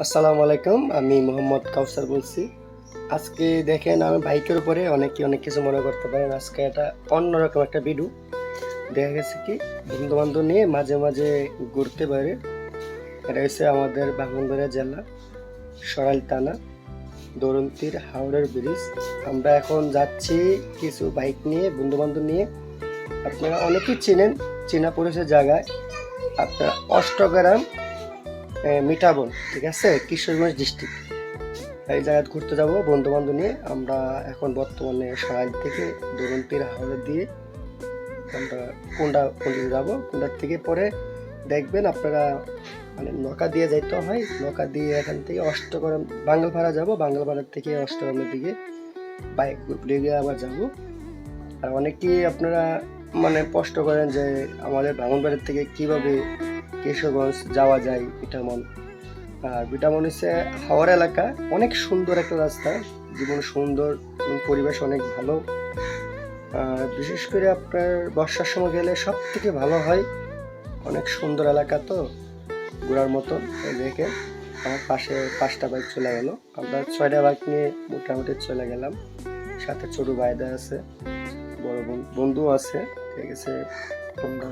আসসালামু আলাইকুম, আমি মোহাম্মদ কাউসার বলছি। আজকে দেখেন আমি বাইকের উপরে অনেক কিছু মনে করতে পারেন। আজকে এটা অন্যরকম একটা ভিডিও। দেখা গেছে কি বন্ধু বান্ধব নিয়ে মাঝে মাঝে ঘুরতে পারে। এটা হচ্ছে আমাদের ব্রাহ্মণবাড়িয়া জেলা সরাইল থানা দরন্তির হাওড়ের ব্রিজ। আমরা এখন যাচ্ছি কিছু বাইক নিয়ে, বন্ধু বান্ধব নিয়ে। আপনারা অনেকেই চেনেন, চেনা পরিচয় জায়গায় আপনার অষ্টগ্রাম মিঠাবন, ঠিক আছে, কিশোরগঞ্জ ডিস্ট্রিক্ট। এই জায়গায় ঘুরতে যাব বন্ধু বান্ধব নিয়ে। আমরা এখন বর্তমানে সরাইল থেকে দরন্তির হাওড়া দিয়ে আমরা কুন্ডা যাব। কুন্ডার থেকে পরে দেখবেন আপনারা মানে নৌকা দিয়ে যাইতে হয়। নৌকা দিয়ে এখান থেকে অষ্টগ্রাম বাঙ্গালপাড়া যাব, বাঙ্গালপাড়ার থেকে অষ্টগ্রামের দিকে বাইক লিগে আবার যাব। আর অনেকেই আপনারা মানে প্রশ্ন করেন যে আমাদের ব্রাহ্মণবাড়ির থেকে কিভাবে কিশোরগঞ্জ যাওয়া যায় বিটামন। আর বিটামন হচ্ছে হাওড়া এলাকা, অনেক সুন্দর একটা রাস্তা, জীবন সুন্দর এবং পরিবেশ অনেক ভালো। বিশেষ করে আপনার বর্ষার সময় গেলে সব থেকে ভালো হয়। অনেক সুন্দর এলাকা তো ঘোরার মতন। এই দেখে আমার পাশে 5টা বাইক চলে গেল। আমরা 6টা বাইক নিয়ে মোটামুটি চলে গেলাম। সাথে ছোট ভাইদা আছে, বড় বন্ধু আছে, ঠিক আছে। আমরা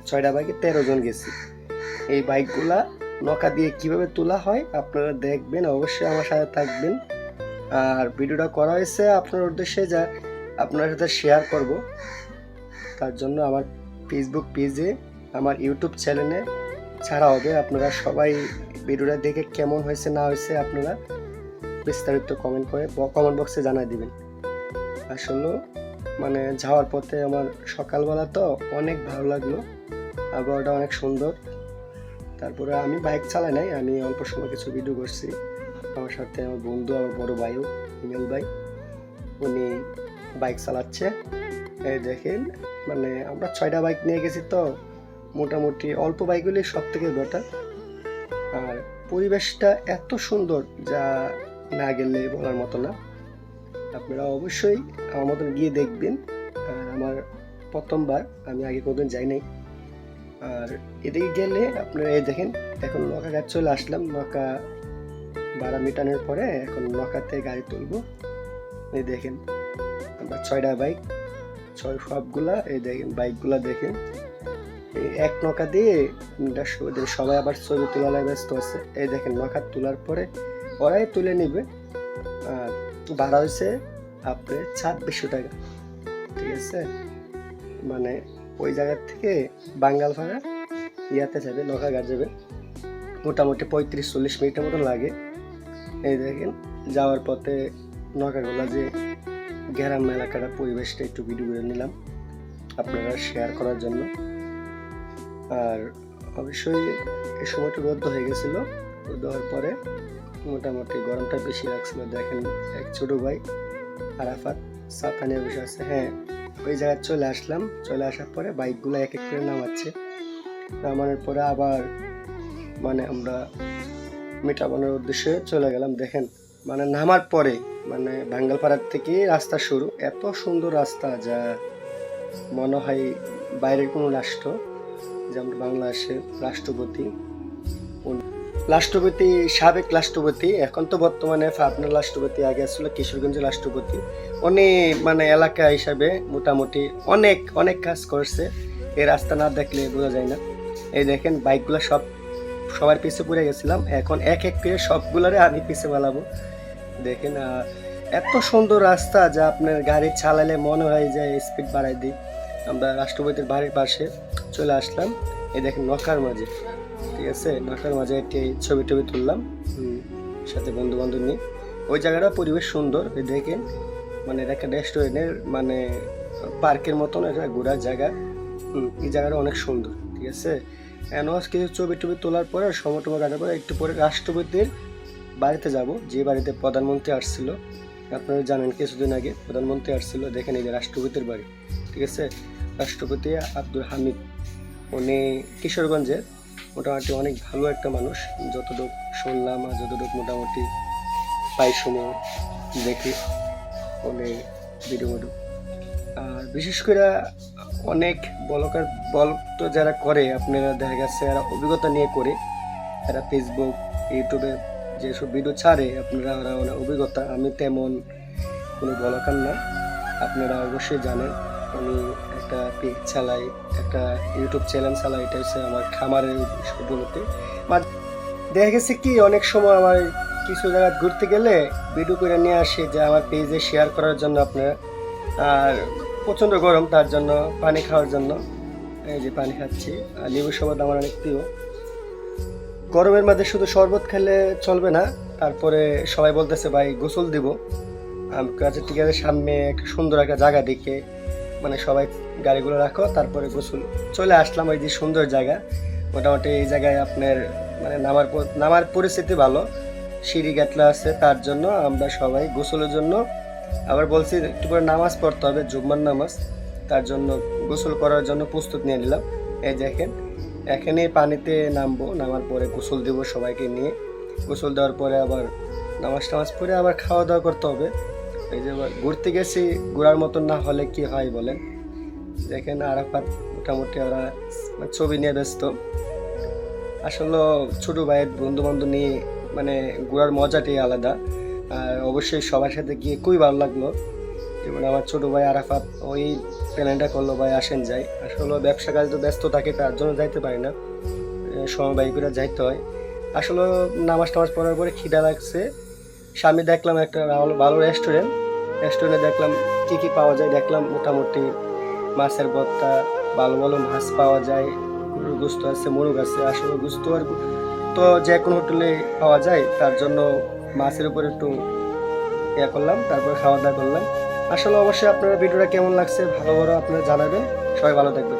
6টা বাইকে 13 জন গেছি। এই বাইকগুলা নৌকা দিয়ে কিভাবে তোলা হয় আপনারা দেখবেন, অবশ্যই আমার সাথে থাকবেন। আর ভিডিওটা করা হয়েছে আপনার উদ্দেশ্যে, যা আপনার সাথে শেয়ার করব। তার জন্য আমার ফেসবুক পেজে, আমার ইউটিউব চ্যানেলে ছাড়া হবে। আপনারা সবাই ভিডিওটা দেখে কেমন হয়েছে না হয়েছে আপনারা বিস্তারিত কমেন্ট বক্সে জানাই দিবেন। আসলে মানে যাওয়ার পথে আমার সকালবেলা তো অনেক ভালো লাগলো, আবহাওয়াটা অনেক সুন্দর। তারপরে আমি বাইক চালাই নাই, আমি অল্প সময় কিছু ভিডিও করছি। আমার সাথে আমার বন্ধু, আমার বড় ভাইও ইমেল ভাই, উনি বাইক চালাচ্ছে। এই দেখেন মানে আমরা 6টা বাইক নিয়ে গেছি তো মোটামুটি অল্প বাইকগুলি সব থেকে বেটার। আর পরিবেশটা এত সুন্দর যা না গেলে বলার মতো না। আপনারা অবশ্যই আমার মতন গিয়ে দেখবেন। আর আমার প্রথমবার, আমি আগে কোনোদিন যাই নাই। আর এদিকে গেলে আপনারা এই দেখেন, এখন নৌকা ঘাট চলে আসলাম। নৌকা ভাড়া মেটানোর পরে এখন নৌকাতে গাড়ি তুলবো। এই দেখেন আমরা 6টা বাইক, সবগুলা এই দেখেন বাইকগুলা দেখেন। এই এক নৌকা দিয়ে সবাই আবার ছবি তোলায় ব্যস্ত আছে। এই দেখেন নৌকা তোলার পরে ওরাই তুলে নিবে। আর ভাড়া হয়েছে আপনার 2600 টাকা, ঠিক আছে। মানে ওই জায়গার থেকে বাঙ্গালপাড়া ইয়াতে যাবে, নৌকাঘাট যাবে, মোটামুটি 35-40 মিনিটের মতো লাগে। এই দেখেন যাওয়ার পথে নৌকাগুলা যে গ্রাম এলাকাটা পরিবেশটা একটু ভিডিও করে নিলাম আপনারা শেয়ার করার জন্য। আর অবশ্যই এই সময়টা রোদ হয়ে গেছিল। রোদ হওয়ার পরে মোটামুটি গরমটা বেশি লাগছিল। দেখেন এক ছোট ভাই আরাফাত ছাতা নিয়ে বসে আছে। হ্যাঁ, ওই জায়গায় চলে আসলাম। চলে আসার পরে বাইকগুলো এক এক করে নামাচ্ছে। নামানোর পরে আবার মানে আমরা মিঠাবনের উদ্দেশ্যে চলে গেলাম। দেখেন মানে নামার পরে মানে বাঙ্গালপাড়ার থেকে রাস্তা শুরু, এত সুন্দর রাস্তা যা মনে হয় বাইরের কোনো রাষ্ট্র, যেমন বাংলাদেশের রাষ্ট্রপতি সাবেক রাষ্ট্রপতি, এখন তো বর্তমানে পাবনার রাষ্ট্রপতি, আগে ছিল কিশোরগঞ্জের রাষ্ট্রপতি। উনি মানে এলাকা হিসাবে মোটামুটি অনেক অনেক কাজ করছে। এই রাস্তা না দেখলে বোঝা যায় না। এই দেখেন বাইকগুলো সবার পিছে পড়ে গেছিলাম, এখন এক এক করে সবগুলারে আমি পিছে পালাবো। দেখেন এত সুন্দর রাস্তা যা আপনার গাড়ি চালালে মনে হয় যে স্পিড বাড়াই দিই। আমরা রাষ্ট্রপতির বাড়ির পাশে চলে আসলাম। এই দেখেন নৌকার মাঝে, ঠিক আছে, নৌকার মাঝে একটি ছবি টবি তুললাম সাথে বন্ধু বান্ধব নিয়ে। ওই জায়গাটা পরিবেশ সুন্দর। এই দেখেন মানে এটা একটা রেস্টুরেন্টের মানে পার্কের মতন একটা ঘোরার জায়গা। এই জায়গাটা অনেক সুন্দর, ঠিক আছে। কিছু ছবি টবি তোলার পরে সময় টময় কাটার পরে একটু পরে রাষ্ট্রপতির বাড়িতে যাব, যে বাড়িতে প্রধানমন্ত্রী আসছিল। আপনারা জানেন কিছুদিন আগে প্রধানমন্ত্রী আসছিল। দেখেন এই যে রাষ্ট্রপতির বাড়ি, ঠিক আছে। রাষ্ট্রপতি আব্দুল হামিদ, উনি কিশোরগঞ্জের মোটামুটি অনেক ভালো একটা মানুষ, যতটুকু শুনলাম আর যতটুকু মোটামুটি পাই শুনে দেখি উনি ভিডিও। আর বিশেষ করে অনেক ব্লগ তো যারা করে আপনারা দেখা গেছে এরা অভিজ্ঞতা নিয়ে করে, এরা ফেসবুক ইউটিউবে যেসব ভিডিও ছাড়ে আপনারা মানে অভিজ্ঞতা, আমি তেমন কোনো বলাকার না, আপনারা অবশ্যই জানেন আমি একটা পেজ চালাই, একটা ইউটিউব চ্যানেল চালাই, এটা হচ্ছে আমার খামারের বলতে। দেখা গেছে কি অনেক সময় আমার কিছু জায়গায় ঘুরতে গেলে ভিডিও করে নিয়ে আসি যে আমার পেজে শেয়ার করার জন্য আপনারা, আর প্রচণ্ড গরম তার জন্য পানি খাওয়ার জন্য এই যে পানি খাচ্ছি। আর লেবু শরবত আমার অনেক প্রিয়। গরমের মধ্যে শুধু শরবত খেলে চলবে না, তারপরে সবাই বলতেছে ভাই গোসল দিব। আমি কাছে ঠিক আছে, সামনে একটা সুন্দর একটা জায়গা দেখে মানে সবাই গাড়িগুলো রাখো, তারপরে গোসল চলে আসলাম। ওই যে সুন্দর জায়গা, মোটামুটি এই জায়গায় আপনার মানে নামার পরিস্থিতি ভালো, সিঁড়ি গাটলা আছে, তার জন্য আমরা সবাই গোসলের জন্য আবার বলছি একটু করে নামাজ পড়তে হবে, জুম্মার নামাজ, তার জন্য গোসল করার জন্য প্রস্তুত নিয়ে নিলাম। এই দেখেন এখানে পানিতে নামবো, নামার পরে গোসল দেবো সবাইকে নিয়ে। গোসল দেওয়ার পরে আবার নামাজ পড়ে আবার খাওয়া দাওয়া করতে হবে। এই যে ঘুরতে গেছি, ঘোরার মতন না হলে কি হয় বলেন। দেখেন আরাফাত মোটামুটি ওরা ছবি নিয়ে ব্যস্ত। আসলে ছোট ভাইয়ের বন্ধু বান্ধব নিয়ে মানে ঘোরার মজাটাই আলাদা। আর অবশ্যই সবার সাথে গিয়ে খুবই ভালো লাগলো। যেমন আমার ছোট ভাই আরাফাত ওই প্ল্যানটা করলো, ভাই আসেন যাই। আসলে ব্যবসা কাজ তো ব্যস্ত থাকে, তার জন্য যাইতে পারি না, সময় বাইক করে যাইতে হয়। আসলে নামাজ টামাজ পড়ার পরে খিদা লাগছে, সামনে দেখলাম একটা ভালো ভালো রেস্টুরেন্টে দেখলাম কী কী পাওয়া যায়। দেখলাম মোটামুটি মাছের ভর্তা, ভালো ভালো মাছ পাওয়া যায়, গরুর গোস্ত আছে, মোরগ আছে। আসলে গোস্ত আর তো যে কোনো হোটেলে পাওয়া যায়, তার জন্য মাছের উপর একটু ইয়ে করলাম, তারপর খাওয়া দাওয়া করলাম। আসলে অবশ্যই আপনারা ভিডিওটা কেমন লাগছে ভালো আপনারা জানাবেন। সবাই ভালো থাকবেন।